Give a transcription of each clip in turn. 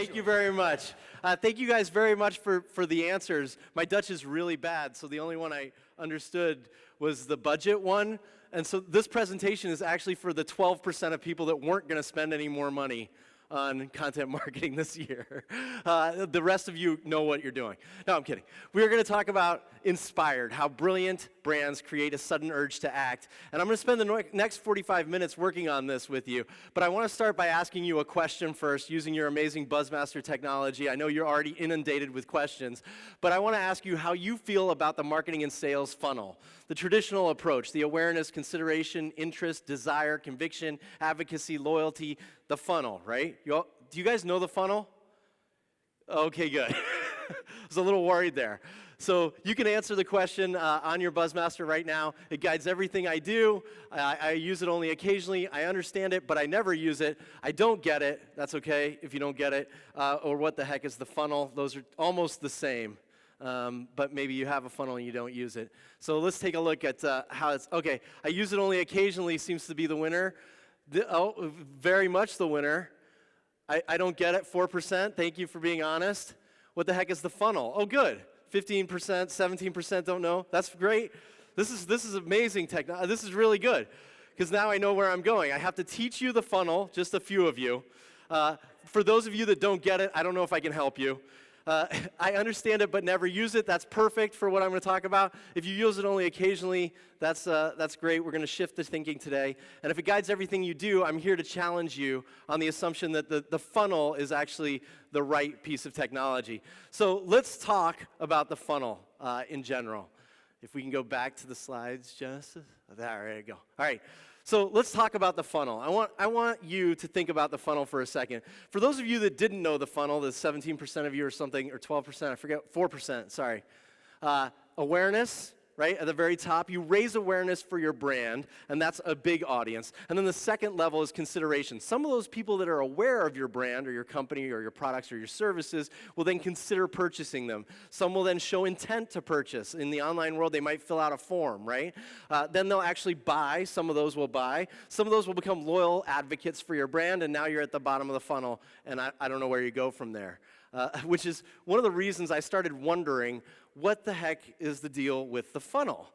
Thank you very much. Thank you guys very much for the answers. My Dutch is really bad, so the only one I understood was the budget one. And so this presentation is actually for the 12% of people that weren't going to spend any more money on content marketing this year. The rest of you know what you're doing. No, I'm kidding. We are going to talk about inspired, how brilliant brands create a sudden urge to act. And I'm going to spend the next 45 minutes working on this with you. But I want to start by asking you a question first, using your amazing Buzzmaster technology. I know you're already inundated with questions, but I want to ask you how you feel about the marketing and sales funnel. The traditional approach, the awareness, consideration, interest, desire, conviction, advocacy, loyalty, the funnel, right? Do you guys know the funnel? Okay, good. I was a little worried there. So you can answer the question on your Buzzmaster right now. It guides everything I do. I use it only occasionally. I understand it, but I never use it. I don't get it. That's okay if you don't get it. Or what the heck is the funnel? Those are almost the same. But maybe you have a funnel and you don't use it. So let's take a look at how it's, okay, I use it only occasionally seems to be the winner. Very much the winner. I don't get it, 4%. Thank you for being honest. What the heck is the funnel? Oh, good. 15%, 17% don't know. That's great. This is amazing technology. This is really good because now I know where I'm going. I have to teach you the funnel, just a few of you. For those of you that don't get it, I don't know if I can help you. I understand it but never use it. That's perfect for what I'm going to talk about. If you use it only occasionally, that's great. We're going to shift the thinking today. And if it guides everything you do, I'm here to challenge you on the assumption that the funnel is actually the right piece of technology. So let's talk about the funnel in general. If we can go back to the slides, Genesis. There you go. All right. So let's talk about the funnel. I want you to think about the funnel for a second. For those of you that didn't know the funnel, the 17% of you or something, or 12%, I forget, 4%, sorry. Awareness, right, at the very top. You raise awareness for your brand, and that's a big audience. And then the second level is consideration. Some of those people that are aware of your brand or your company or your products or your services will then consider purchasing them. Some will then show intent to purchase. In the online world, they might fill out a form, right? Then they'll actually buy. Some of those will buy. Some of those will become loyal advocates for your brand, and now you're at the bottom of the funnel, and I don't know where you go from there. Which is one of the reasons I started wondering, what the heck is the deal with the funnel?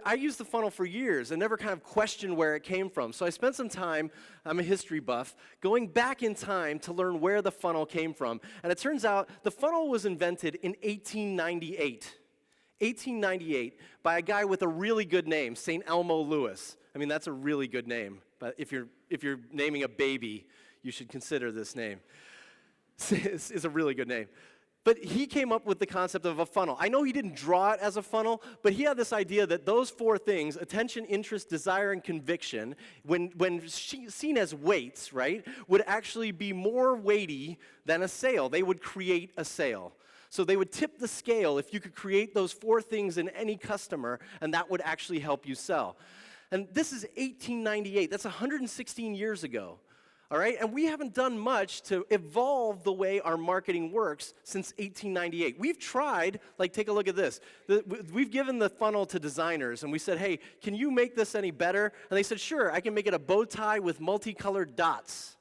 I used the funnel for years and never kind of questioned where it came from. So I spent some time, I'm a history buff, going back in time to learn where the funnel came from. And it turns out the funnel was invented in 1898. 1898 by a guy with a really good name, St. Elmo Lewis. I mean, that's a really good name. But if you're naming a baby, you should consider this name. It's a really good name. But he came up with the concept of a funnel. I know he didn't draw it as a funnel, but he had this idea that those four things, attention, interest, desire, and conviction, when seen as weights, right, would actually be more weighty than a sale. They would create a sale. So they would tip the scale if you could create those four things in any customer, and that would actually help you sell. And this is 1898. That's 116 years ago. All right, and we haven't done much to evolve the way our marketing works since 1898. We've tried, like take a look at this. We've given the funnel to designers and we said, hey, can you make this any better? And they said, sure, I can make it a bow tie with multicolored dots.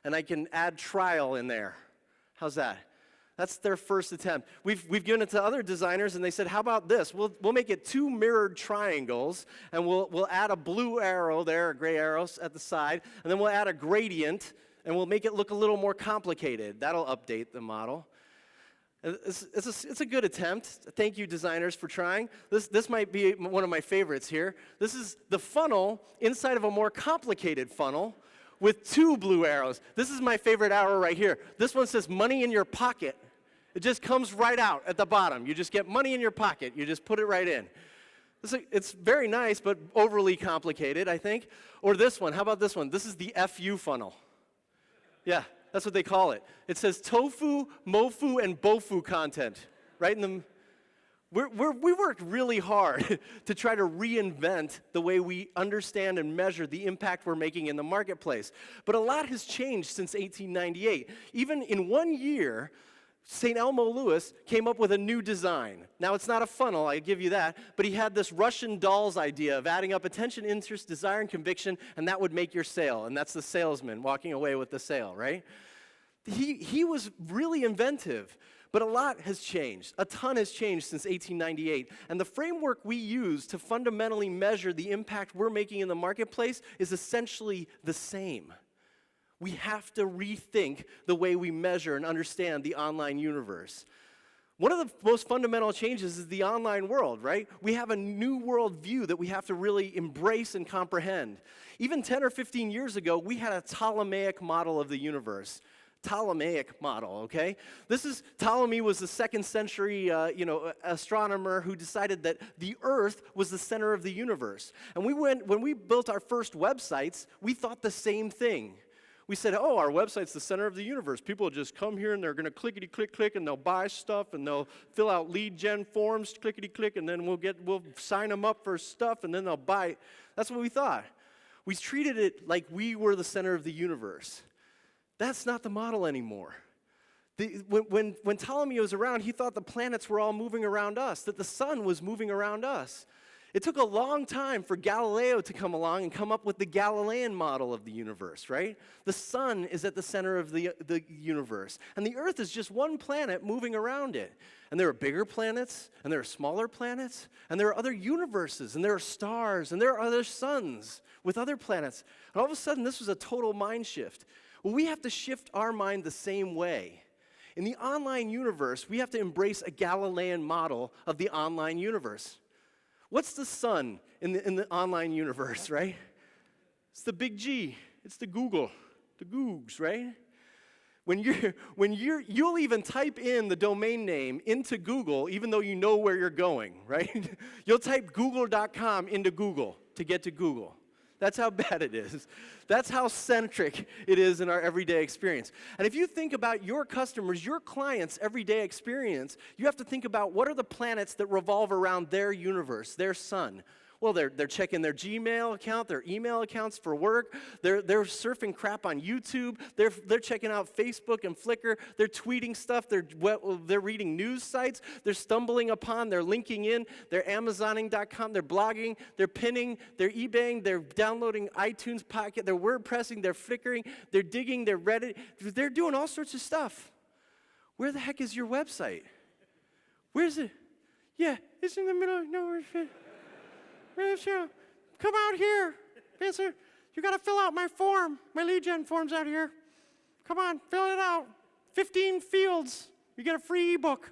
And I can add trial in there. How's that? That's their first attempt. We've given it to other designers, and they said, how about this? We'll make it two mirrored triangles, and we'll add a blue arrow there, a gray arrow at the side, and then we'll add a gradient, and we'll make it look a little more complicated. That'll update the model. It's a good attempt. Thank you, designers, for trying. This might be one of my favorites here. This is the funnel inside of a more complicated funnel with two blue arrows. This is my favorite arrow right here. This one says money in your pocket. It just comes right out at the bottom. You just get money in your pocket. You just put it right in. It's very nice, but overly complicated, I think. Or this one. How about this one? This is the FU funnel. Yeah, that's what they call it. It says tofu, mofu, and bofu content. Right in the... We worked really hard to try to reinvent the way we understand and measure the impact we're making in the marketplace. But a lot has changed since 1898. Even in 1 year, St. Elmo Lewis came up with a new design. Now, it's not a funnel, I give you that, but he had this Russian dolls idea of adding up attention, interest, desire, and conviction, and that would make your sale. And that's the salesman walking away with the sale, right? He was really inventive, but a lot has changed. A ton has changed since 1898. And the framework we use to fundamentally measure the impact we're making in the marketplace is essentially the same. We have to rethink the way we measure and understand the online universe. One of the most fundamental changes is the online world, right? We have a new world view that we have to really embrace and comprehend. Even 10 or 15 years ago, we had a Ptolemaic model of the universe. Ptolemaic model, okay? Ptolemy was the 2nd century, astronomer who decided that the Earth was the center of the universe. And when we built our first websites, we thought the same thing. We said, oh, our website's the center of the universe. People will just come here and they're going to clickety-click-click and they'll buy stuff and they'll fill out lead gen forms, clickety-click, and then we'll sign them up for stuff and then they'll buy. That's what we thought. We treated it like we were the center of the universe. That's not the model anymore. When Ptolemy was around, he thought the planets were all moving around us, that the sun was moving around us. It took a long time for Galileo to come along and come up with the Galilean model of the universe, right? The sun is at the center of the universe, and the Earth is just one planet moving around it. And there are bigger planets, and there are smaller planets, and there are other universes, and there are stars, and there are other suns with other planets. And all of a sudden, this was a total mind shift. Well, we have to shift our mind the same way. In the online universe, we have to embrace a Galilean model of the online universe. What's the sun in the online universe, right? It's the big G. It's the Google, the Googs, right? You'll even type in the domain name into Google, even though you know where you're going, right? You'll type google.com into Google to get to Google. That's how bad it is. That's how centric it is in our everyday experience. And if you think about your customers, your clients' everyday experience, you have to think about what are the planets that revolve around their universe, their sun. Well, they're checking their Gmail account, their email accounts for work. They're surfing crap on YouTube. They're checking out Facebook and Flickr. They're tweeting stuff. They're reading news sites. They're stumbling upon. They're linking in. They're Amazoning.com. They're blogging. They're pinning. They're eBaying. They're downloading iTunes Pocket. They're WordPressing. They're Flickring. They're digging. They're Reddit. They're doing all sorts of stuff. Where the heck is your website? Where's it? Yeah, it's in the middle of nowhere. Come out here, Spencer. You got to fill out my form. My lead gen form's out here. Come on, fill it out. 15 fields. You get a free ebook,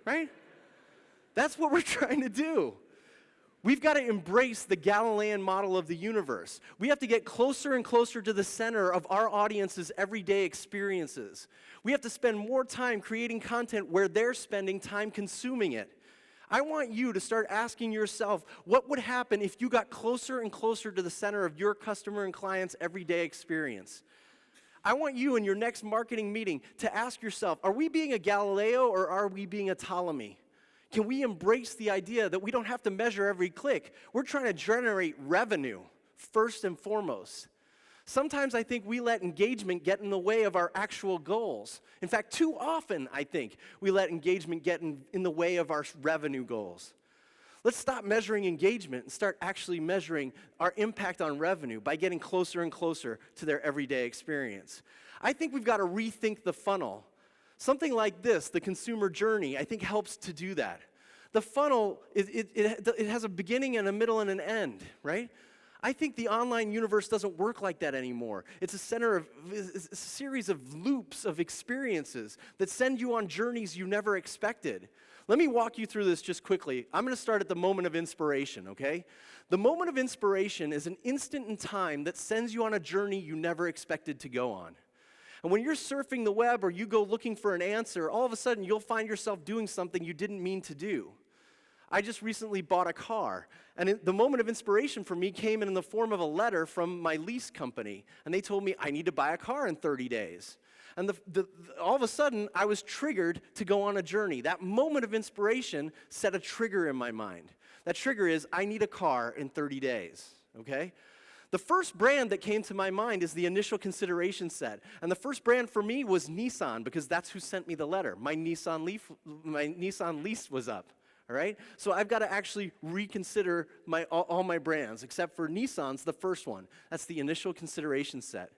right? That's what we're trying to do. We've got to embrace the Galilean model of the universe. We have to get closer and closer to the center of our audience's everyday experiences. We have to spend more time creating content where they're spending time consuming it. I want you to start asking yourself, what would happen if you got closer and closer to the center of your customer and client's everyday experience? I want you in your next marketing meeting to ask yourself, are we being a Galileo or are we being a Ptolemy? Can we embrace the idea that we don't have to measure every click? We're trying to generate revenue first and foremost. Sometimes I think we let engagement get in the way of our actual goals. In fact, too often, I think, we let engagement get in the way of our revenue goals. Let's stop measuring engagement and start actually measuring our impact on revenue by getting closer and closer to their everyday experience. I think we've got to rethink the funnel. Something like this, the consumer journey, I think helps to do that. The funnel, it has a beginning and a middle and an end, right? I think the online universe doesn't work like that anymore. It's a series of loops of experiences that send you on journeys you never expected. Let me walk you through this just quickly. I'm going to start at the moment of inspiration, okay? The moment of inspiration is an instant in time that sends you on a journey you never expected to go on. And when you're surfing the web or you go looking for an answer, all of a sudden you'll find yourself doing something you didn't mean to do. I just recently bought a car, and the moment of inspiration for me came in the form of a letter from my lease company, and they told me I need to buy a car in 30 days. And all of a sudden, I was triggered to go on a journey. That moment of inspiration set a trigger in my mind. That trigger is, I need a car in 30 days, okay? The first brand that came to my mind is the initial consideration set. And the first brand for me was Nissan, because that's who sent me the letter. My Nissan lease was up. All right? So I've got to actually reconsider all my brands, except for Nissan's the first one. That's the initial consideration set.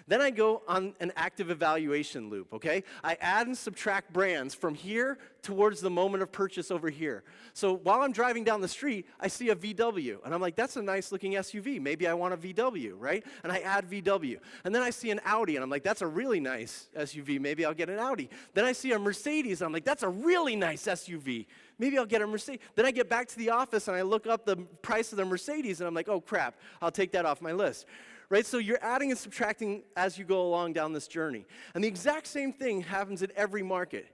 Then I go on an active evaluation loop, okay? I add and subtract brands from here towards the moment of purchase over here. So while I'm driving down the street, I see a VW, and I'm like, that's a nice looking SUV. Maybe I want a VW, right? And I add VW. And then I see an Audi, and I'm like, that's a really nice SUV. Maybe I'll get an Audi. Then I see a Mercedes, and I'm like, that's a really nice SUV. Maybe I'll get a Mercedes. Then I get back to the office, and I look up the price of the Mercedes, and I'm like, oh, crap, I'll take that off my list. Right, so you're adding and subtracting as you go along down this journey. And the exact same thing happens in every market.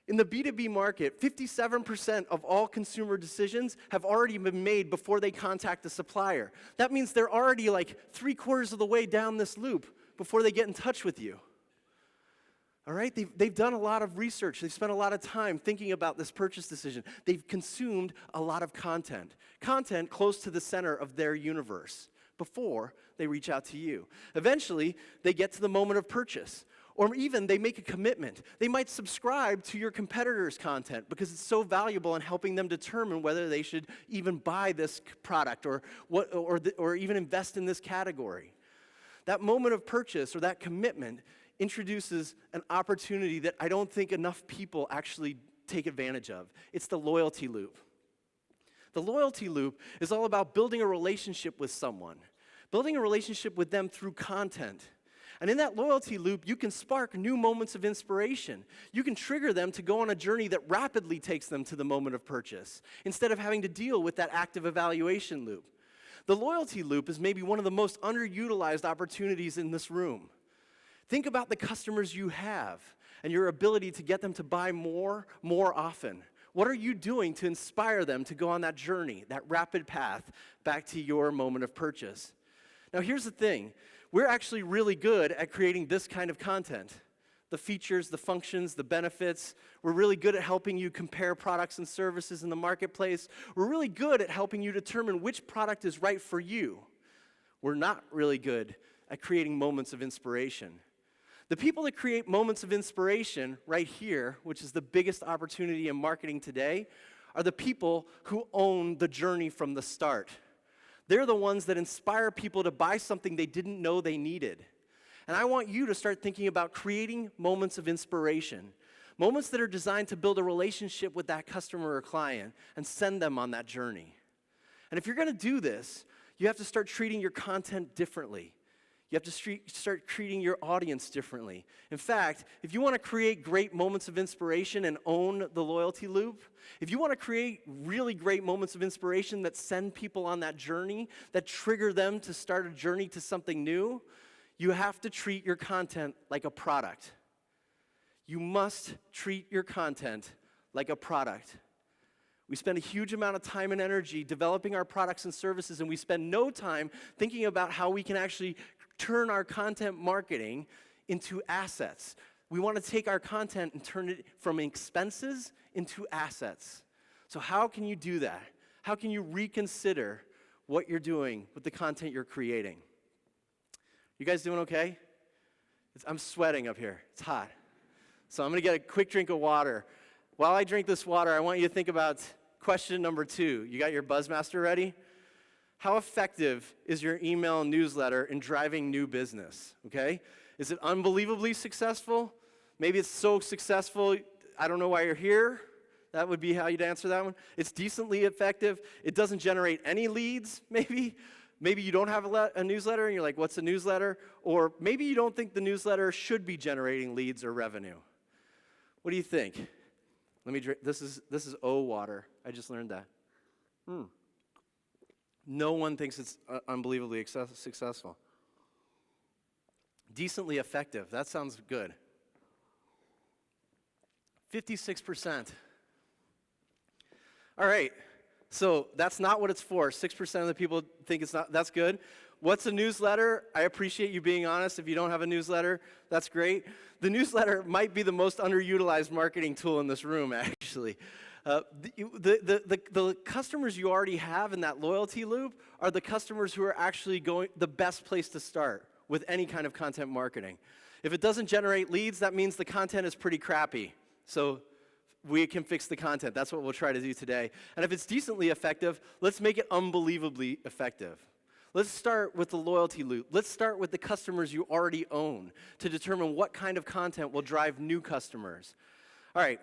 In the B2B market, 57% of all consumer decisions have already been made before they contact the supplier. That means they're already like 3/4 of the way down this loop before they get in touch with you. All right, they've done a lot of research. They've spent a lot of time thinking about this purchase decision. They've consumed a lot of content close to the center of their universe, before they reach out to you. Eventually, they get to the moment of purchase, or even they make a commitment. They might subscribe to your competitor's content because it's so valuable in helping them determine whether they should even buy this product or even invest in this category. That moment of purchase or that commitment introduces an opportunity that I don't think enough people actually take advantage of. It's the loyalty loop. The loyalty loop is all about building a relationship with someone, building a relationship with them through content. And in that loyalty loop, you can spark new moments of inspiration. You can trigger them to go on a journey that rapidly takes them to the moment of purchase, instead of having to deal with that active evaluation loop. The loyalty loop is maybe one of the most underutilized opportunities in this room. Think about the customers you have and your ability to get them to buy more often. What are you doing to inspire them to go on that journey, that rapid path back to your moment of purchase? Now, here's the thing. We're actually really good at creating this kind of content. The features, the functions, the benefits. We're really good at helping you compare products and services in the marketplace. We're really good at helping you determine which product is right for you. We're not really good at creating moments of inspiration. The people that create moments of inspiration right here, which is the biggest opportunity in marketing today, are the people who own the journey from the start. They're the ones that inspire people to buy something they didn't know they needed. And I want you to start thinking about creating moments of inspiration, moments that are designed to build a relationship with that customer or client and send them on that journey. And if you're going to do this, you have to start treating your content differently. You have to start treating your audience differently. In fact, if you want to create great moments of inspiration and own the loyalty loop, if you want to create really great moments of inspiration that send people on that journey, that trigger them to start a journey to something new, you have to treat your content like a product. You must treat your content like a product. We spend a huge amount of time and energy developing our products and services, and we spend no time thinking about how we can actually turn our content marketing into assets. We want to take our content and turn it from expenses into assets. So how can you do that? How can you reconsider what you're doing with the content you're creating? You guys doing okay? I'm sweating up here. It's hot. So I'm going to get a quick drink of water. While I drink this water, I want you to think about question number 2. You got your Buzzmaster ready? How effective is your email newsletter in driving new business, okay? Is it unbelievably successful? Maybe it's so successful, I don't know why you're here. That would be how you'd answer that one. It's decently effective. It doesn't generate any leads, maybe. Maybe you don't have a newsletter and you're like, what's a newsletter? Or maybe you don't think the newsletter should be generating leads or revenue. What do you think? Let me drink. This is O water. I just learned that. No one thinks it's unbelievably successful. Decently effective. That sounds good. 56%. All right. So that's not what it's for. 6% of the people think it's not. That's good. What's a newsletter? I appreciate you being honest. If you don't have a newsletter, that's great. The newsletter might be the most underutilized marketing tool in this room, actually. The customers you already have in that loyalty loop are the customers who are actually the best place to start with any kind of content marketing. If it doesn't generate leads, that means the content is pretty crappy. So we can fix the content. That's what we'll try to do today. And if it's decently effective, let's make it unbelievably effective. Let's start with the loyalty loop. Let's start with the customers you already own to determine what kind of content will drive new customers. All right,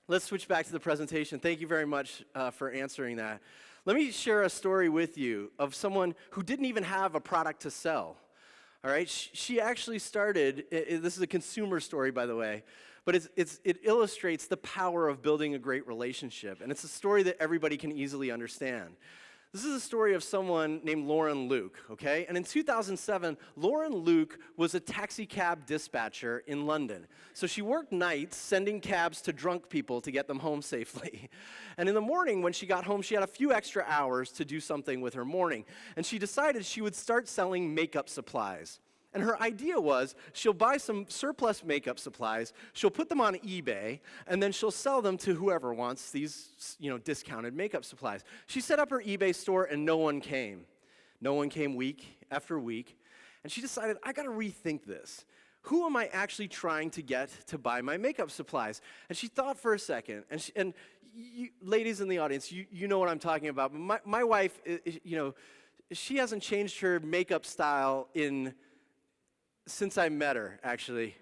let's switch back to the presentation. Thank you very much for answering that. Let me share a story with you of someone who didn't even have a product to sell. All right, she actually started, this is a consumer story, by the way, but it illustrates the power of building a great relationship, and it's a story that everybody can easily understand. This is a story of someone named Lauren Luke, okay? And in 2007, Lauren Luke was a taxi cab dispatcher in London. So she worked nights sending cabs to drunk people to get them home safely. And in the morning, when she got home, she had a few extra hours to do something with her morning. And she decided she would start selling makeup supplies. And her idea was she'll buy some surplus makeup supplies, she'll put them on eBay, and then she'll sell them to whoever wants these, discounted makeup supplies. She set up her eBay store and no one came. No one came week after week. And she decided, I gotta rethink this. Who am I actually trying to get to buy my makeup supplies? And she thought for a second, and you, ladies in the audience, you know what I'm talking about. But my wife, she hasn't changed her makeup style since I met her, actually.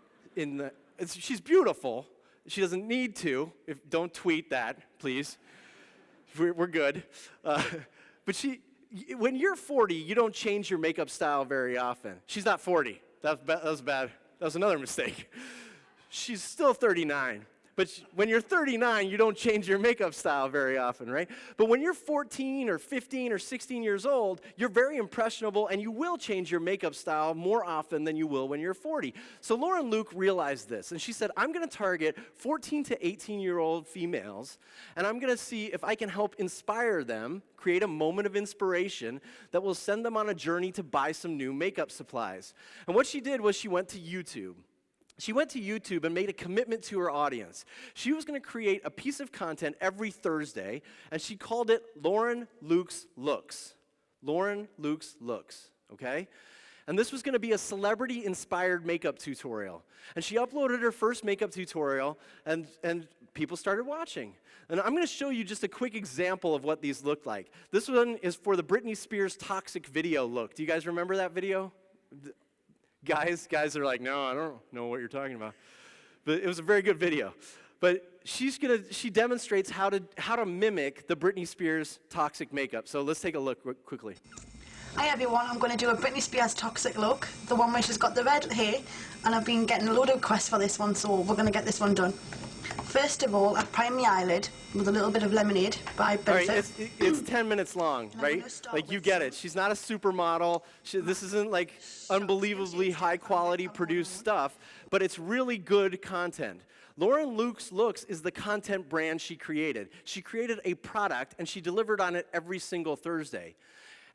She's beautiful. She doesn't need to. Don't tweet that, please. We're good. But when you're 40, you don't change your makeup style very often. She's not 40. That was bad. That was another mistake. She's still 39. But when you're 39, you don't change your makeup style very often, right? But when you're 14 or 15 or 16 years old, you're very impressionable and you will change your makeup style more often than you will when you're 40. So Lauren Luke realized this, and she said, I'm going to target 14 to 18-year-old females, and I'm going to see if I can help inspire them, create a moment of inspiration that will send them on a journey to buy some new makeup supplies. And what she did was she went to YouTube. She went to YouTube and made a commitment to her audience. She was going to create a piece of content every Thursday, and she called it Lauren Luke's Looks. Lauren Luke's Looks, okay? And this was going to be a celebrity-inspired makeup tutorial. And she uploaded her first makeup tutorial, and people started watching. And I'm going to show you just a quick example of what these look like. This one is for the Britney Spears Toxic video look. Do you guys remember that video? Guys are like, no, I don't know what you're talking about. But it was a very good video. But she demonstrates how to mimic the Britney Spears toxic makeup. So let's take a look quickly. Hi everyone, I'm going to do a Britney Spears toxic look, the one where she's got the red hair, and I've been getting a load of requests for this one, so we're going to get this one done. First of all, I prime the eyelid with a little bit of lemonade by Benefit. All right, it's 10 minutes long, right? Like, you get it. She's not a supermodel. This isn't like unbelievably high-quality produced stuff, but it's really good content. Lauren Luke's Looks is the content brand she created. She created a product, and she delivered on it every single Thursday.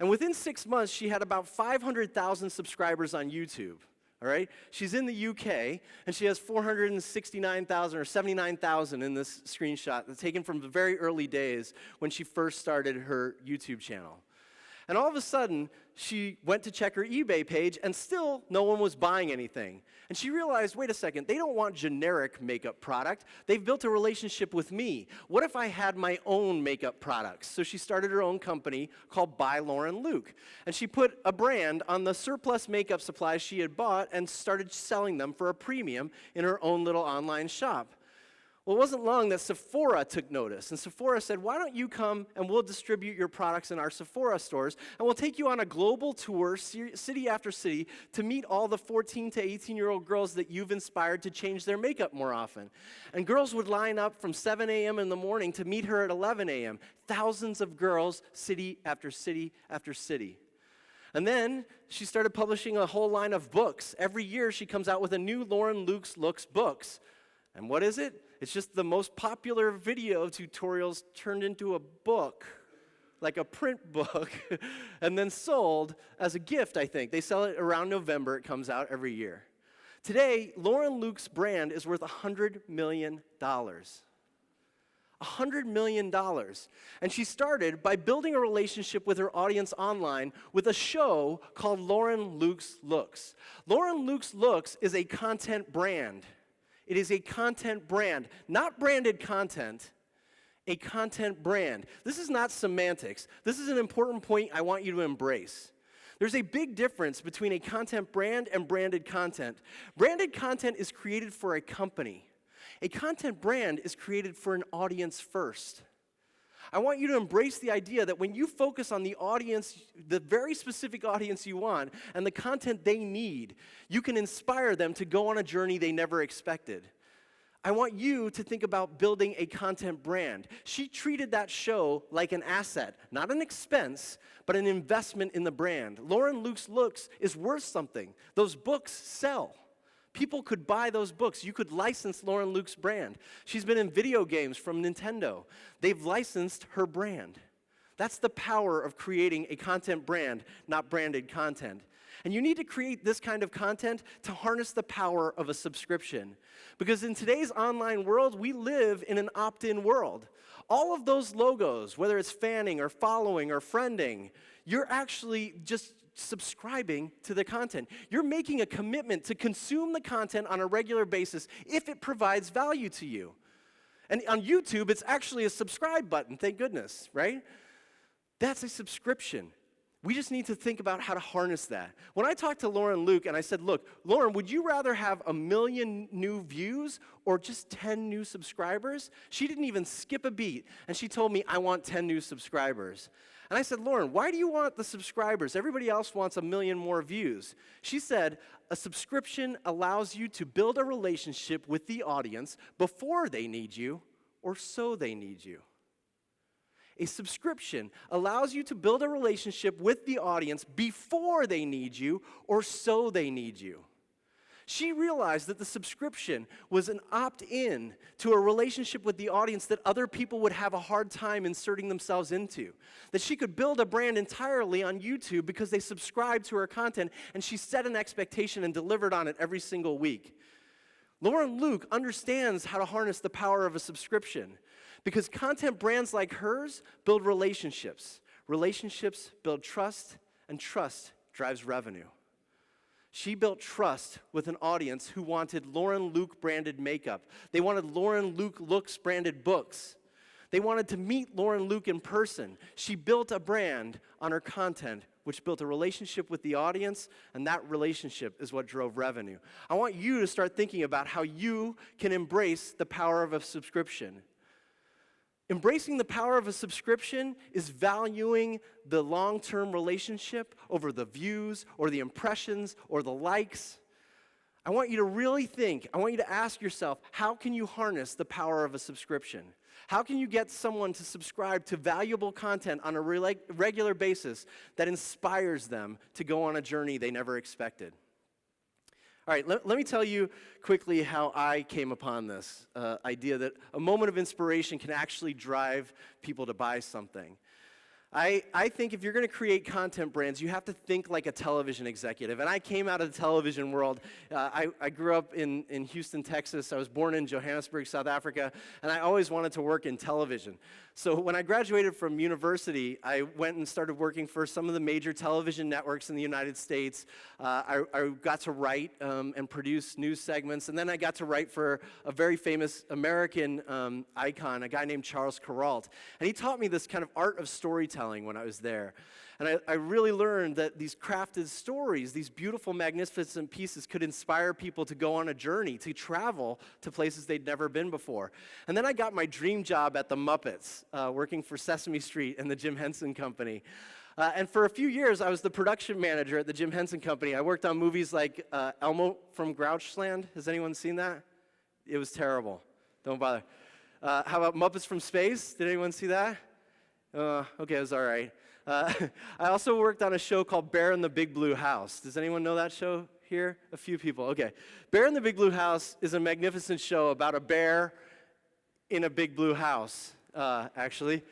And within 6 months, she had about 500,000 subscribers on YouTube. All right? She's in the UK, and she has 469,000 or 79,000 in this screenshot that's taken from the very early days when she first started her YouTube channel. And all of a sudden, she went to check her eBay page, and still no one was buying anything. And she realized, wait a second, they don't want generic makeup product. They've built a relationship with me. What if I had my own makeup products? So she started her own company called By Lauren Luke. And she put a brand on the surplus makeup supplies she had bought and started selling them for a premium in her own little online shop. Well, it wasn't long that Sephora took notice, and Sephora said, why don't you come and we'll distribute your products in our Sephora stores, and we'll take you on a global tour, city after city, to meet all the 14 to 18-year-old girls that you've inspired to change their makeup more often. And girls would line up from 7 a.m. in the morning to meet her at 11 a.m. Thousands of girls, city after city after city. And then she started publishing a whole line of books. Every year she comes out with a new Lauren Luke's Looks books. And what is it? It's just the most popular video tutorials turned into a book, like a print book, and then sold as a gift, I think. They sell it around November. It comes out every year. Today, Lauren Luke's brand is worth $100 million. $100 million. And she started by building a relationship with her audience online with a show called Lauren Luke's Looks. Lauren Luke's Looks is a content brand. It is a content brand, not branded content, a content brand. This is not semantics. This is an important point I want you to embrace. There's a big difference between a content brand and branded content. Branded content is created for a company. A content brand is created for an audience first. I want you to embrace the idea that when you focus on the audience, the very specific audience you want, and the content they need, you can inspire them to go on a journey they never expected. I want you to think about building a content brand. She treated that show like an asset, not an expense, but an investment in the brand. Lauren Luke's looks is worth something. Those books sell. People could buy those books. You could license Lauren Luke's brand. She's been in video games from Nintendo. They've licensed her brand. That's the power of creating a content brand, not branded content. And you need to create this kind of content to harness the power of a subscription. Because in today's online world, we live in an opt-in world. All of those logos, whether it's fanning or following or friending, you're actually just subscribing to the content. You're making a commitment to consume the content on a regular basis if it provides value to you. And on YouTube, it's actually a subscribe button, thank goodness, right? That's a subscription. We just need to think about how to harness that. When I talked to Lauren Luke and I said, look, Lauren, would you rather have 1 million new views or just 10 new subscribers? She didn't even skip a beat, and she told me, I want 10 new subscribers. And I said, Lauren, why do you want the subscribers? Everybody else wants 1 million more views. She said, a subscription allows you to build a relationship with the audience before they need you or so they need you. A subscription allows you to build a relationship with the audience before they need you or so they need you. She realized that the subscription was an opt-in to a relationship with the audience that other people would have a hard time inserting themselves into. That she could build a brand entirely on YouTube because they subscribed to her content, and she set an expectation and delivered on it every single week. Lauren Luke understands how to harness the power of a subscription because content brands like hers build relationships. Relationships build trust, and trust drives revenue. She built trust with an audience who wanted Lauren Luke branded makeup. They wanted Lauren Luke looks branded books. They wanted to meet Lauren Luke in person. She built a brand on her content, which built a relationship with the audience, and that relationship is what drove revenue. I want you to start thinking about how you can embrace the power of a subscription. Embracing the power of a subscription is valuing the long-term relationship over the views or the impressions or the likes. I want you to really think, I want you to ask yourself, how can you harness the power of a subscription? How can you get someone to subscribe to valuable content on a regular basis that inspires them to go on a journey they never expected? All right, let me tell you quickly how I came upon this idea that a moment of inspiration can actually drive people to buy something. I think if you're going to create content brands, you have to think like a television executive. And I came out of the television world. I grew up in Houston, Texas. I was born in Johannesburg, South Africa, and I always wanted to work in television. So when I graduated from university, I went and started working for some of the major television networks in the United States. I got to write and produce news segments, and then I got to write for a very famous American icon, a guy named Charles Kuralt. And he taught me this kind of art of storytelling when I was there. And I really learned that these crafted stories, these beautiful, magnificent pieces could inspire people to go on a journey, to travel to places they'd never been before. And then I got my dream job at the Muppets, working for Sesame Street and the Jim Henson Company. And for a few years, I was the production manager at the Jim Henson Company. I worked on movies like Elmo from Grouchland. Has anyone seen that? It was terrible. Don't bother. How about Muppets from Space? Did anyone see that? Okay, it was all right. I also worked on a show called Bear in the Big Blue House. Does anyone know that show here? A few people. Okay. Bear in the Big Blue House is a magnificent show about a bear in a big blue house, actually.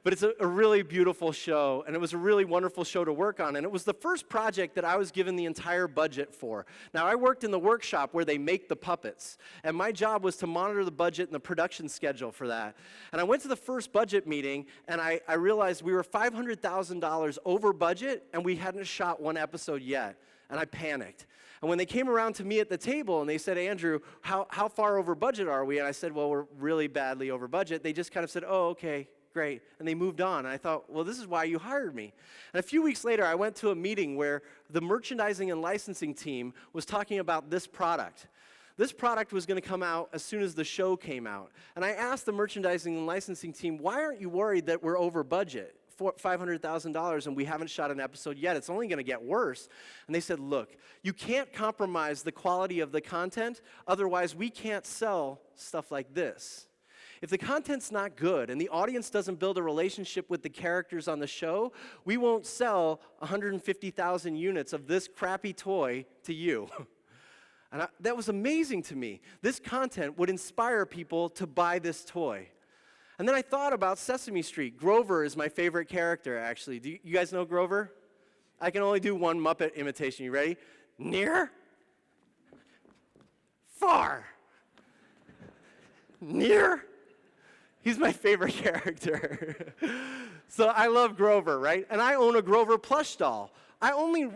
But it's a really beautiful show, and it was a really wonderful show to work on. And it was the first project that I was given the entire budget for. Now, I worked in the workshop where they make the puppets, and my job was to monitor the budget and the production schedule for that. And I went to the first budget meeting, and I realized we were $500,000 over budget, and we hadn't shot one episode yet. And I panicked. And when they came around to me at the table and they said, Andrew, how far over budget are we? And I said, well, we're really badly over budget. They just kind of said, oh, okay. great. And they moved on. And I thought, well, this is why you hired me. And a few weeks later, I went to a meeting where the merchandising and licensing team was talking about this product. This product was going to come out as soon as the show came out. And I asked the merchandising and licensing team, why aren't you worried that we're over budget? $500,000 and we haven't shot an episode yet. It's only going to get worse. And they said, look, you can't compromise the quality of the content, otherwise we can't sell stuff like this. If the content's not good and the audience doesn't build a relationship with the characters on the show, we won't sell 150,000 units of this crappy toy to you. And that was amazing to me. This content would inspire people to buy this toy. And then I thought about Sesame Street. Grover is my favorite character, actually. Do you guys know Grover? I can only do one Muppet imitation. You ready? Near? Far? Near? He's my favorite character. So I love Grover, right? And I own a Grover plush doll. I only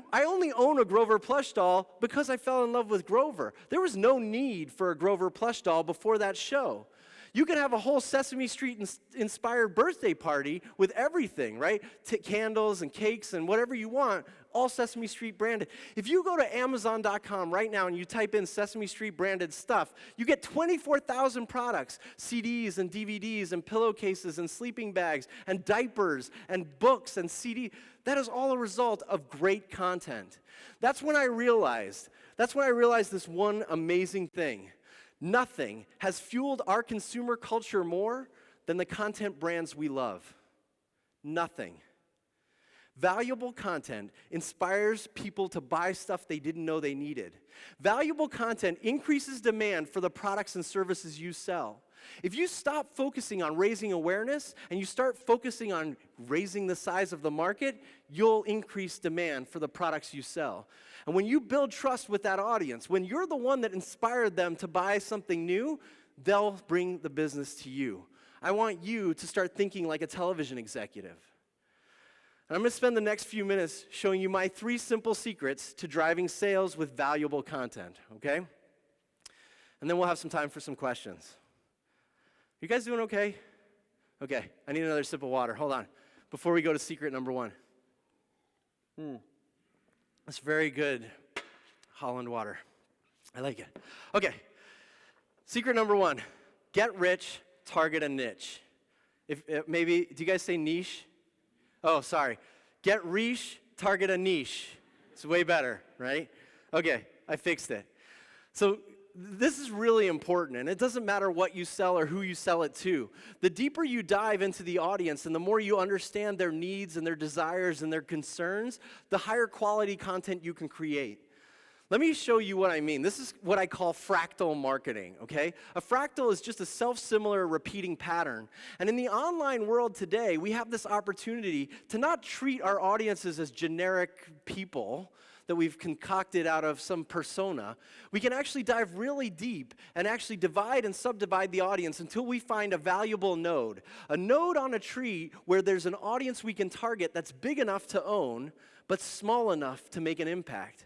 own a Grover plush doll because I fell in love with Grover. There was no need for a Grover plush doll before that show. You can have a whole Sesame Street-inspired birthday party with everything, right? Candles and cakes and whatever you want, all Sesame Street branded. If you go to Amazon.com right now and you type in Sesame Street branded stuff, you get 24,000 products, CDs and DVDs and pillowcases and sleeping bags and diapers and books and CD. That is all a result of great content. That's when I realized this one amazing thing. Nothing has fueled our consumer culture more than the content brands we love. Nothing. Valuable content inspires people to buy stuff they didn't know they needed. Valuable content increases demand for the products and services you sell. If you stop focusing on raising awareness and you start focusing on raising the size of the market, you'll increase demand for the products you sell. And when you build trust with that audience, when you're the one that inspired them to buy something new, they'll bring the business to you. I want you to start thinking like a television executive. And I'm going to spend the next few minutes showing you my 3 simple secrets to driving sales with valuable content, okay? And then we'll have some time for some questions. You guys doing okay? Okay, I need another sip of water. Hold on. Before we go to secret number 1. That's very good Holland water. I like it. Okay, secret number 1. Get rich, target a niche. Maybe, do you guys say niche? Oh, sorry. Get rich, target a niche. It's way better, right? Okay, I fixed it. So this is really important, and it doesn't matter what you sell or who you sell it to. The deeper you dive into the audience and the more you understand their needs and their desires and their concerns, the higher quality content you can create. Let me show you what I mean. This is what I call fractal marketing, okay? A fractal is just a self-similar repeating pattern. And in the online world today, we have this opportunity to not treat our audiences as generic people that we've concocted out of some persona. We can actually dive really deep and actually divide and subdivide the audience until we find a valuable node. A node on a tree where there's an audience we can target that's big enough to own, but small enough to make an impact.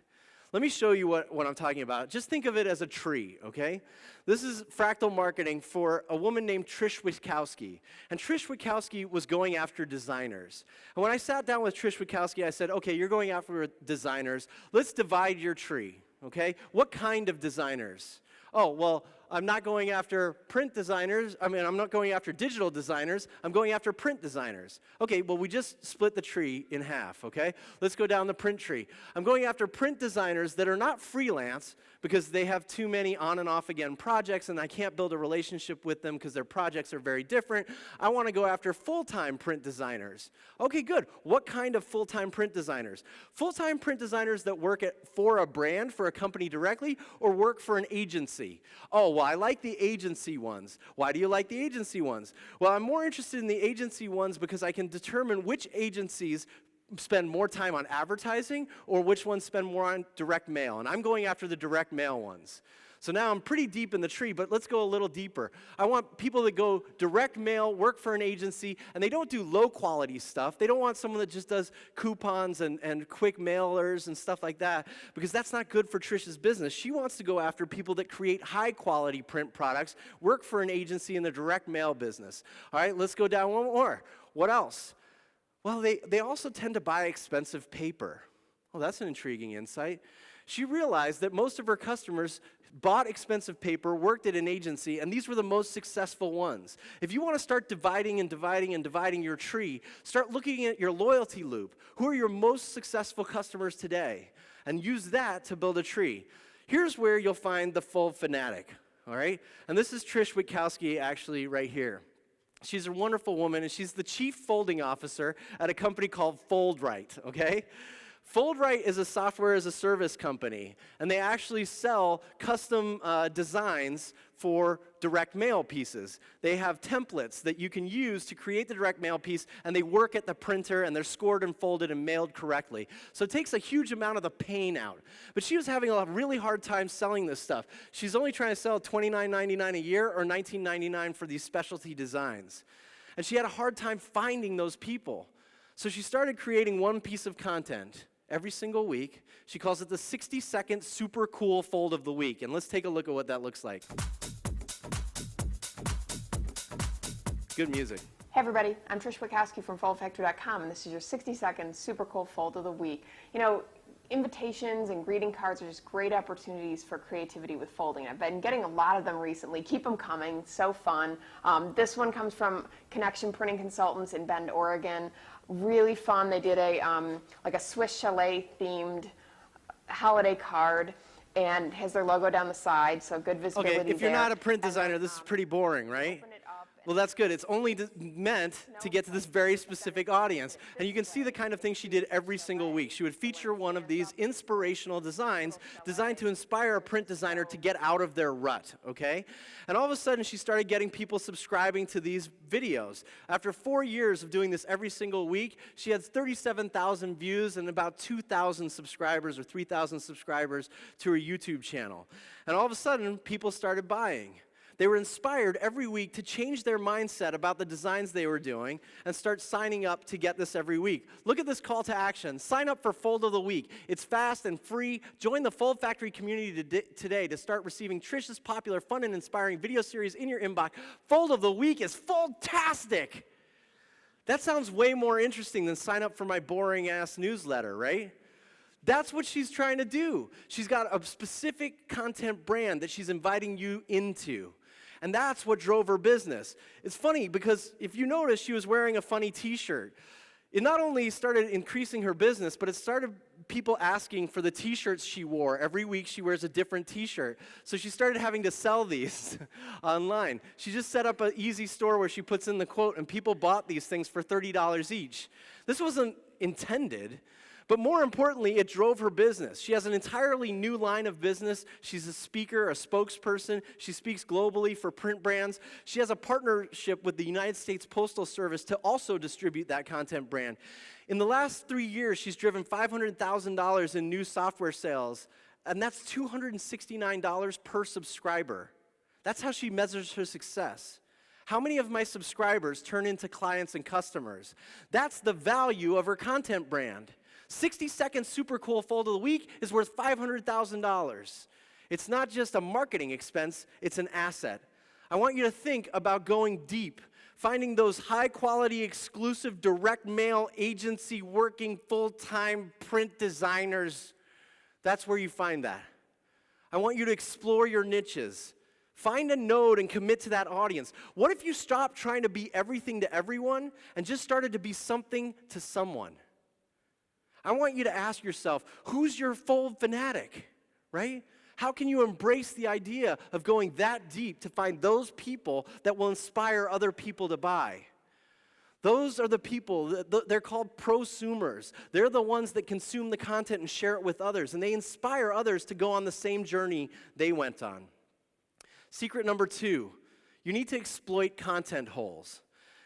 Let me show you what I'm talking about. Just think of it as a tree, okay? This is fractal marketing for a woman named Trish Witkowski. And Trish Witkowski was going after designers. And when I sat down with Trish Witkowski, I said, okay, you're going after designers. Let's divide your tree, okay? What kind of designers? Oh, well, I'm not going after print designers. I'm not going after digital designers. I'm going after print designers. Okay, well, we just split the tree in half, okay? Let's go down the print tree. I'm going after print designers that are not freelance because they have too many on and off again projects and I can't build a relationship with them because their projects are very different. I want to go after full-time print designers. Okay, good. What kind of full-time print designers? Full-time print designers that work for a brand, for a company directly, or work for an agency. Oh, well, I like the agency ones. Why do you like the agency ones? Well, I'm more interested in the agency ones because I can determine which agencies spend more time on advertising or which ones spend more on direct mail. And I'm going after the direct mail ones. So now I'm pretty deep in the tree, but let's go a little deeper. I want people that go direct mail, work for an agency, and they don't do low-quality stuff. They don't want someone that just does coupons and quick mailers and stuff like that, because that's not good for Trish's business. She wants to go after people that create high-quality print products, work for an agency in the direct mail business. All right, let's go down one more. What else? Well, they also tend to buy expensive paper. Well, that's an intriguing insight. She realized that most of her customers bought expensive paper, worked at an agency, and these were the most successful ones. If you want to start dividing and dividing and dividing your tree, start looking at your loyalty loop. Who are your most successful customers today? And use that to build a tree. Here's where you'll find the full fanatic, all right? And this is Trish Witkowski actually right here. She's a wonderful woman, and she's the chief folding officer at a company called FoldRite, okay? FoldRite is a software as a service company, and they actually sell custom designs for direct mail pieces. They have templates that you can use to create the direct mail piece, and they work at the printer, and they're scored and folded and mailed correctly. So it takes a huge amount of the pain out. But she was having a really hard time selling this stuff. She's only trying to sell $29.99 a year or $19.99 for these specialty designs. And she had a hard time finding those people. So she started creating one piece of content every single week. She calls it the 60-second super cool fold of the week. And let's take a look at what that looks like. Good music. Hey everybody, I'm Trish Witkowski from foldfactory.com, and this is your 60-second super cool fold of the week. You know, invitations and greeting cards are just great opportunities for creativity with folding. I've been getting a lot of them recently. Keep them coming, so fun. This one comes from Connection Printing Consultants in Bend, Oregon. Really fun. They did a like a Swiss chalet themed holiday card, and has their logo down the side, so good visibility. Okay, if you're not a print designer, this is pretty boring, right? Open it up. Well, that's good. It's only meant to get to this very specific audience. And you can see the kind of thing she did every single week. She would feature one of these inspirational designs designed to inspire a print designer to get out of their rut, okay? And all of a sudden, she started getting people subscribing to these videos. After 4 years of doing this every single week, she had 37,000 views and about 2,000 subscribers or 3,000 subscribers to her YouTube channel. And all of a sudden, people started buying. They were inspired every week to change their mindset about the designs they were doing and start signing up to get this every week. Look at this call to action. Sign up for Fold of the Week. It's fast and free. Join the Fold Factory community today to start receiving Trish's popular, fun, and inspiring video series in your inbox. Fold of the Week is foldtastic. That sounds way more interesting than sign up for my boring-ass newsletter, right? That's what she's trying to do. She's got a specific content brand that she's inviting you into. And that's what drove her business. It's funny because if you notice, she was wearing a funny t-shirt. It not only started increasing her business, but it started people asking for the t-shirts she wore. Every week she wears a different t-shirt. So she started having to sell these online. She just set up an easy store where she puts in the quote, and people bought these things for $30 each. This wasn't intended. But more importantly, it drove her business. She has an entirely new line of business. She's a speaker, a spokesperson. She speaks globally for print brands. She has a partnership with the United States Postal Service to also distribute that content brand. In the last 3 years, she's driven $500,000 in new software sales, and that's $269 per subscriber. That's how she measures her success. How many of my subscribers turn into clients and customers? That's the value of her content brand. 60-second super cool fold of the week is worth $500,000. It's not just a marketing expense, it's an asset. I want you to think about going deep, finding those high-quality, exclusive, direct mail agency working full-time print designers. That's where you find that. I want you to explore your niches. Find a node and commit to that audience. What if you stopped trying to be everything to everyone and just started to be something to someone? I want you to ask yourself, who's your fold fanatic, right? How can you embrace the idea of going that deep to find those people that will inspire other people to buy? Those are the people, they're called prosumers. They're the ones that consume the content and share it with others, and they inspire others to go on the same journey they went on. Secret number 2, you need to exploit content holes.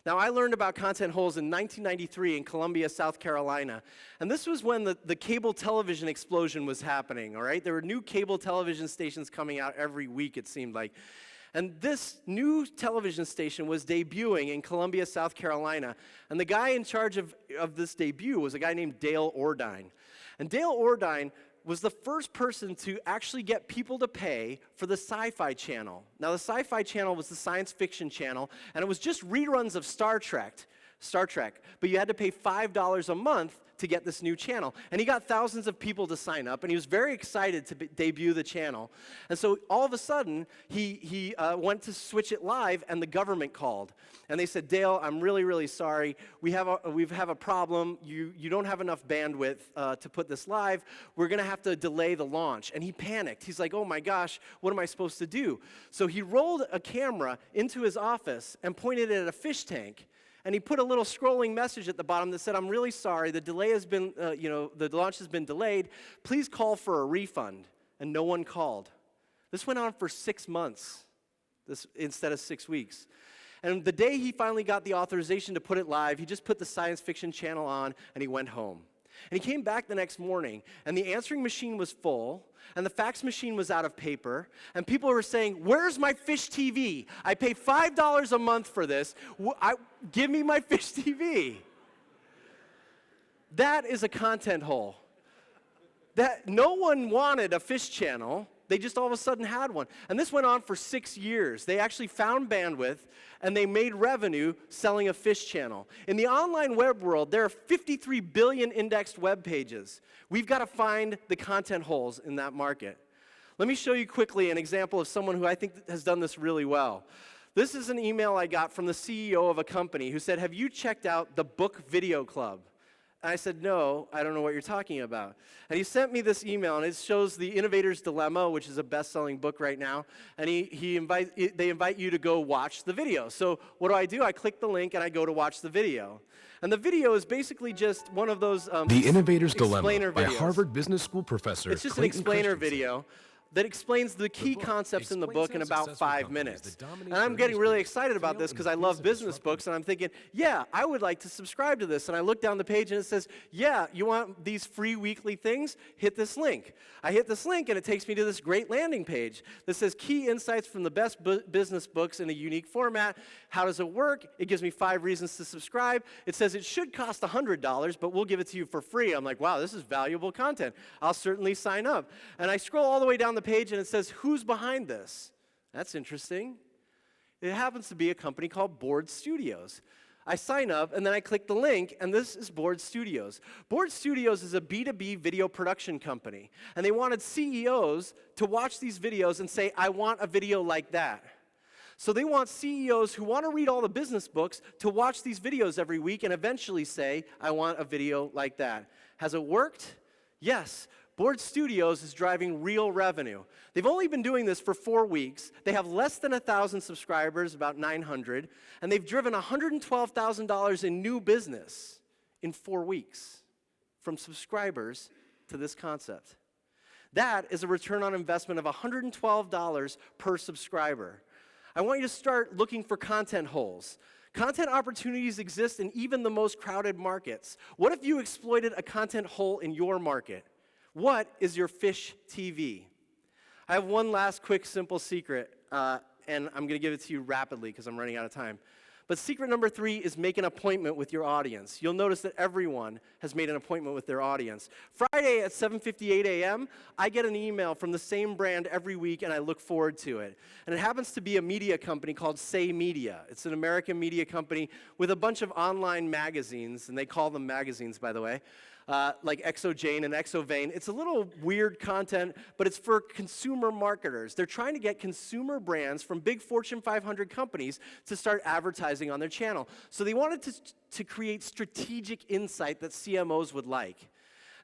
Now, I learned about content holes in 1993 in Columbia, South Carolina. And this was when the cable television explosion was happening, all right? There were new cable television stations coming out every week, it seemed like. And this new television station was debuting in Columbia, South Carolina. And the guy in charge of this debut was a guy named Dale Ordine. And Dale Ordine was the first person to actually get people to pay for the Sci-Fi Channel. Now, the Sci-Fi Channel was the science fiction channel, and it was just reruns of Star Trek, but you had to pay $5 a month to get this new channel. And he got thousands of people to sign up, and he was very excited to debut the channel. And so all of a sudden, he went to switch it live, and the government called. And they said, Dale, I'm really, really sorry. We have a problem. You don't have enough bandwidth to put this live. We're going to have to delay the launch. And he panicked. He's like, oh my gosh, what am I supposed to do? So he rolled a camera into his office and pointed it at a fish tank. And he put a little scrolling message at the bottom that said, I'm really sorry, the delay has been, the launch has been delayed. Please call for a refund. And no one called. This went on for 6 months instead of 6 weeks. And the day he finally got the authorization to put it live, he just put the science fiction channel on and he went home. And he came back the next morning, and the answering machine was full, and the fax machine was out of paper, and people were saying, where's my fish TV? I pay $5 a month for this. Give me my fish TV. That is a content hole. That no one wanted a fish channel. They just all of a sudden had one. And this went on for 6 years. They actually found bandwidth, and they made revenue selling a fish channel. In the online web world, there are 53 billion indexed web pages. We've got to find the content holes in that market. Let me show you quickly an example of someone who I think has done this really well. This is an email I got from the CEO of a company who said, have you checked out the Book Video Club? And I said, no, I don't know what you're talking about. And he sent me this email, and it shows The Innovator's Dilemma, which is a best-selling book right now. And they invite you to go watch the video. So what do? I click the link, and I go to watch the video. And the video is basically just one of those The Innovator's Dilemma videos by Harvard Business School professor It's just Clayton an explainer Christensen. video that explains the key concepts in the book in about 5 minutes. And I'm getting their really industries, excited about fail this in because I face love of business disruptive books, and I'm thinking, yeah, I would like to subscribe to this. And I look down the page, and it says, yeah, you want these free weekly things? Hit this link. I hit this link, and it takes me to this great landing page that says key insights from the best business books in a unique format. How does it work? It gives me 5 reasons to subscribe. It says it should cost $100, but we'll give it to you for free. I'm like, wow, this is valuable content. I'll certainly sign up. And I scroll all the way down the page, and it says, who's behind this? That's interesting. It happens to be a company called Board Studios. I sign up, and then I click the link, and this is Board Studios. Board Studios is a B2B video production company, and they wanted CEOs to watch these videos and say, I want a video like that. So they want CEOs who want to read all the business books to watch these videos every week and eventually say, I want a video like that. Has it worked? Yes. Board Studios is driving real revenue. They've only been doing this for 4 weeks. They have less than 1,000 subscribers, about 900, and they've driven $112,000 in new business in 4 weeks from subscribers to this concept. That is a return on investment of $112 per subscriber. I want you to start looking for content holes. Content opportunities exist in even the most crowded markets. What if you exploited a content hole in your market? What is your fish TV? I have one last quick, simple secret, and I'm going to give it to you rapidly because I'm running out of time. But secret number 3 is make an appointment with your audience. You'll notice that everyone has made an appointment with their audience. Friday at 7:58 a.m., I get an email from the same brand every week, and I look forward to it. And it happens to be a media company called Say Media. It's an American media company with a bunch of online magazines, and they call them magazines, by the way. Like Exojane and Exovane. It's a little weird content, but it's for consumer marketers. They're trying to get consumer brands from big Fortune 500 companies to start advertising on their channel. So they wanted to create strategic insight that CMOs would like.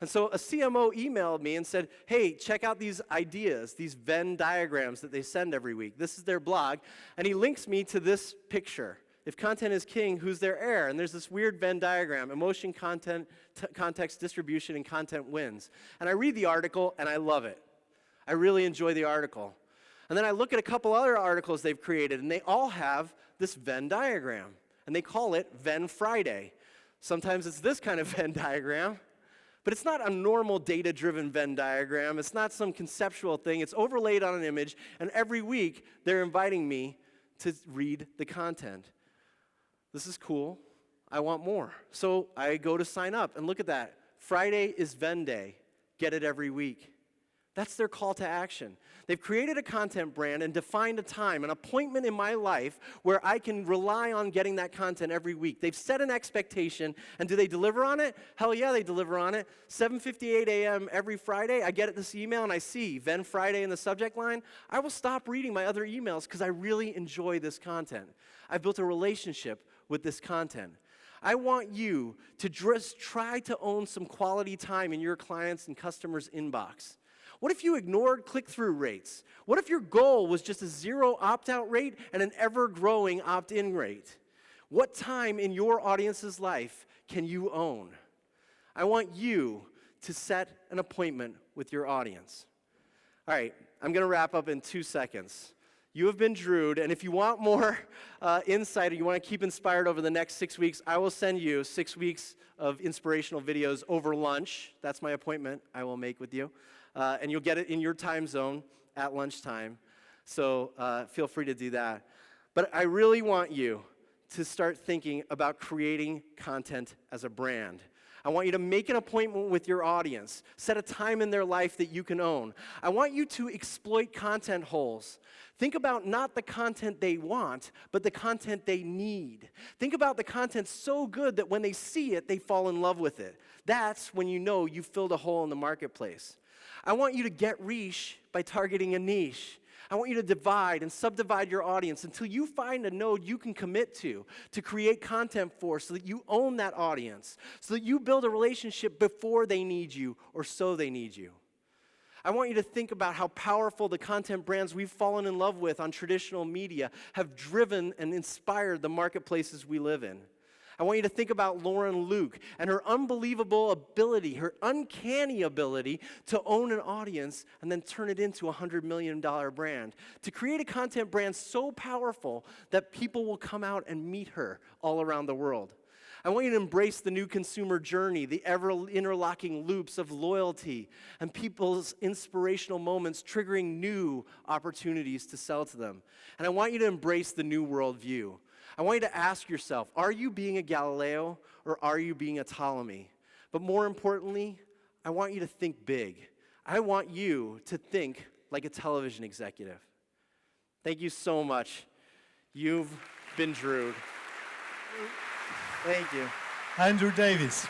And so a CMO emailed me and said, hey, check out these ideas, these Venn diagrams that they send every week. This is their blog. And he links me to this picture. If content is king, who's their heir? And there's this weird Venn diagram, emotion, content, context, distribution, and content wins. And I read the article, and I love it. I really enjoy the article. And then I look at a couple other articles they've created, and they all have this Venn diagram. and they call it Venn Friday. Sometimes it's this kind of Venn diagram, but it's not a normal data-driven Venn diagram. It's not some conceptual thing. It's overlaid on an image, and every week they're inviting me to read the content. This is cool. I want more. So I go to sign up, and look at that. Friday is Venn Day. Get it every week. That's their call to action. They've created a content brand and defined a time, an appointment in my life where I can rely on getting that content every week. They've set an expectation, and do they deliver on it? Hell yeah, they deliver on it. 7:58 a.m. every Friday, I get this email and I see Venn Friday in the subject line. I will stop reading my other emails because I really enjoy this content. I've built a relationship with this content. I want you to just try to own some quality time in your clients' and customers' inbox. What if you ignored click-through rates? What if your goal was just a 0 opt-out rate and an ever-growing opt-in rate? What time in your audience's life can you own? I want you to set an appointment with your audience. All right, I'm going to wrap up in 2 seconds. You have been Drewed, and if you want more insight or you want to keep inspired over the next 6 weeks, I will send you 6 weeks of inspirational videos over lunch. That's my appointment I will make with you. And you'll get it in your time zone at lunchtime. So feel free to do that. But I really want you to start thinking about creating content as a brand. I want you to make an appointment with your audience. Set a time in their life that you can own. I want you to exploit content holes. Think about not the content they want, but the content they need. Think about the content so good that when they see it, they fall in love with it. That's when you know you've filled a hole in the marketplace. I want you to get reach by targeting a niche. I want you to divide and subdivide your audience until you find a node you can commit to create content for, so that you own that audience, so that you build a relationship before they need you or so they need you. I want you to think about how powerful the content brands we've fallen in love with on traditional media have driven and inspired the marketplaces we live in. I want you to think about Lauren Luke and her unbelievable ability, her uncanny ability to own an audience and then turn it into a $100 million brand. To create a content brand so powerful that people will come out and meet her all around the world. I want you to embrace the new consumer journey, the ever-interlocking loops of loyalty and people's inspirational moments triggering new opportunities to sell to them. And I want you to embrace the new worldview. I want you to ask yourself, are you being a Galileo or are you being a Ptolemy? But more importantly, I want you to think big. I want you to think like a television executive. Thank you so much. You've been Drewed. Thank you. Andrew Davis.